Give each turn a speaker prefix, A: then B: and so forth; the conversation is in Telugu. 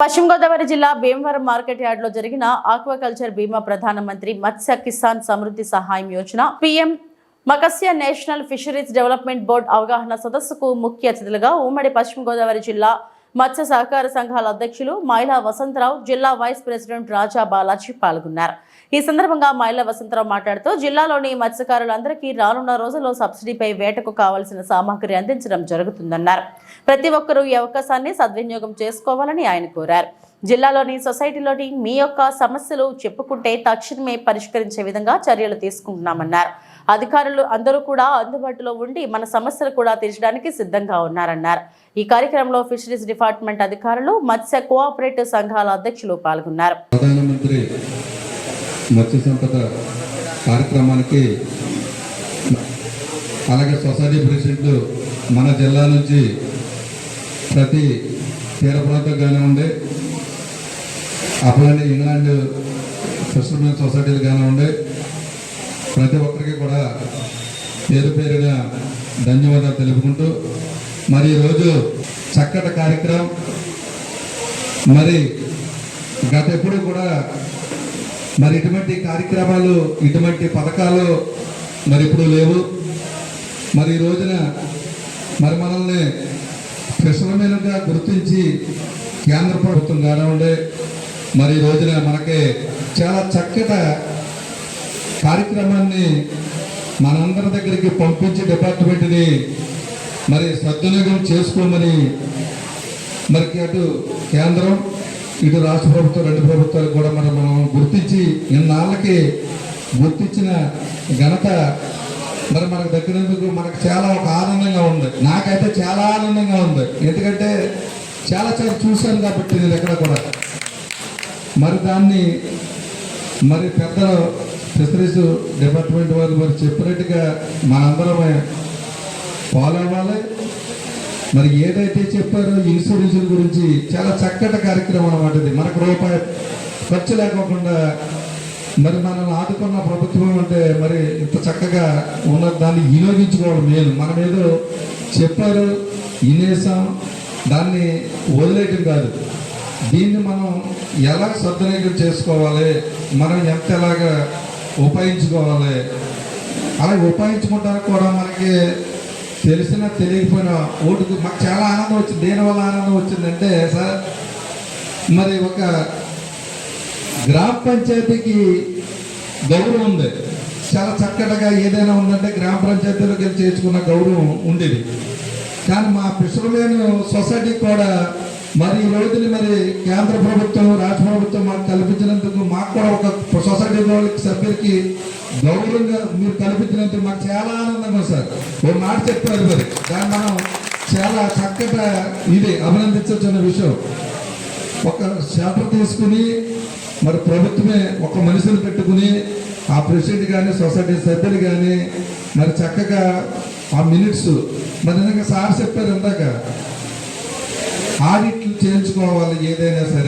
A: పశ్చిమ గోదావరి జిల్లా భీమవరం మార్కెట్ యార్డ్ లో జరిగిన ఆక్వాకల్చర్ బీమా ప్రధానమంత్రి మత్స్య కిసాన్ సమృద్ధి సహాయం యోజన పీఎం మత్స్య నేషనల్ ఫిషరీస్ డెవలప్మెంట్ బోర్డు అవగాహన సదస్సుకు ముఖ్య అతిథులుగా ఉమ్మడి పశ్చిమ గోదావరి జిల్లా మత్స్య సహకార సంఘాల అధ్యక్షులు మైలా వసంతరావు, జిల్లా వైస్ ప్రెసిడెంట్ రాజా బాలాజీ పాల్గొన్నారు. ఈ సందర్భంగా మైలా వసంతరావు మాట్లాడుతూ జిల్లాలోని మత్స్యకారులందరికీ రానున్న రోజుల్లో సబ్సిడీపై వేటకు కావాల్సిన సామాగ్రి అందించడం జరుగుతుందన్నారు. ప్రతి ఒక్కరూ ఈ అవకాశాన్ని సద్వినియోగం చేసుకోవాలని ఆయన కోరారు. జిల్లాలోని సొసైటీలోని మీ యొక్క సమస్యలు చెప్పుకుంటే తక్షణమే పరిష్కరించే విధంగా చర్యలు తీసుకుంటున్నామన్నారు. అధికారులు అందరూ కూడా అందుబాటులో ఉండి మన సమస్యలు కూడా తీర్చడానికి సిద్ధంగా ఉన్నారన్నారు. ఈ కార్యక్రమంలో ఫిషరీస్ డిపార్ట్మెంట్ అధికారులు, మత్స్య కోఆపరేటివ్ సంఘాల అధ్యక్షులు పాల్గొన్నారు.
B: ప్రధానమంత్రి మత్స్య సంపద కార్యక్రమానికి అలాగే సొసైటీ ప్రెసిడెంట్లు మన జిల్లా నుంచి ప్రతి తీర ప్రాంతం కానివ్వండి, అట్లానే ఇంగ్లాండ్ ఫిషర్మెన్ సొసైటీలు కానివ్వండి, ప్రతి ఒక్కరికి కూడా పేరు పేరుగా ధన్యవాదాలు తెలుపుకుంటూ మరి ఈరోజు చక్కటి కార్యక్రమం. మరి గత ఎప్పుడు కూడా మరి ఇటువంటి కార్యక్రమాలు, ఇటువంటి పథకాలు మరి ఇప్పుడు లేవు. మరి ఈ రోజున మరి మనల్ని ఫిషర్మెన్గా గుర్తించి కేంద్ర ప్రభుత్వం కానివ్వండి, మరి ఈ రోజున మనకి చాలా చక్కటి కార్యక్రమాన్ని మనందరి దగ్గరికి పంపించి డిపార్ట్మెంట్ని మరి సద్వినియోగం చేసుకోమని మరి అటు కేంద్రం, ఇటు రాష్ట్ర ప్రభుత్వం, రెండు ప్రభుత్వాలు కూడా మనం గుర్తించి ఇన్నాళ్ళకి గుర్తించిన ఘనత మరి మనకు దక్కినందుకు మనకు చాలా ఒక ఆనందంగా ఉంది. నాకైతే చాలా ఆనందంగా ఉంది. ఎందుకంటే చాలా చూశాను కాబట్టి నేను ఎక్కడ కూడా మరి దాన్ని మరి పెద్దలు ఫిషరీస్ డిపార్ట్మెంట్ వారు మరి చెప్పినట్టుగా మనందరం ఫాలో అవ్వాలి. మరి ఏదైతే చెప్పారో ఇన్సూరెన్సుల గురించి చాలా చక్కటి కార్యక్రమం అన్నమాట. ఇది మనకు రూపాయి ఖర్చు లేకోకుండా మరి మనల్ని ఆదుకున్న ప్రభుత్వం అంటే మరి ఇంత చక్కగా ఉన్న దాన్ని వినియోగించుకోవడం మెయిన్. మనం ఏదో చెప్పారు, వినేసాం, దాన్ని వదిలేయటం కాదు. దీన్ని మనం ఎలా సద్వినియోగం చేసుకోవాలి, మనం ఎంత ఎలాగా ఉపయోగించుకోవాలి, అలా ఉపయోగించుకుంటానికి కూడా మనకి తెలిసినా తెలియకపోయినా ఓటుకు మాకు చాలా ఆనందం వచ్చింది. దేనివల్ల ఆనందం వచ్చిందంటే సార్, మరి ఒక గ్రామ పంచాయతీకి గౌరవం ఉంది. చాలా చక్కటగా ఏదైనా ఉందంటే గ్రామ పంచాయతీలోకి వెళ్ళి చేర్చుకున్న గౌరవం ఉండేది. కానీ మా ఫిషర్మెన్ సొసైటీ కూడా మరి ఈ రోజుని మరి కేంద్ర ప్రభుత్వం, రాష్ట్ర ప్రభుత్వం మాకు కల్పించినందుకు, మాకు కూడా ఒక సొసైటీ వాళ్ళకి సభ్యులకి గౌరవంగా మీరు కల్పించినందుకు మాకు చాలా ఆనందంగా సార్. ఒక మాట చెప్పారు, మరి దాన్ని మనం చాలా చక్కగా ఇది అభినందించవలసిన విషయం. ఒక షెల్టర్ తీసుకుని మరి ప్రభుత్వమే ఒక మనిషిని పెట్టుకుని ఆ ప్రెసిడెంట్ కానీ సొసైటీ సభ్యులు కానీ మరి చక్కగా ఆ మినిట్స్ మరి సార్ చెప్పారు ఇందాక ఆడిట్లు చేయించుకోవాలి ఏదైనా సరే.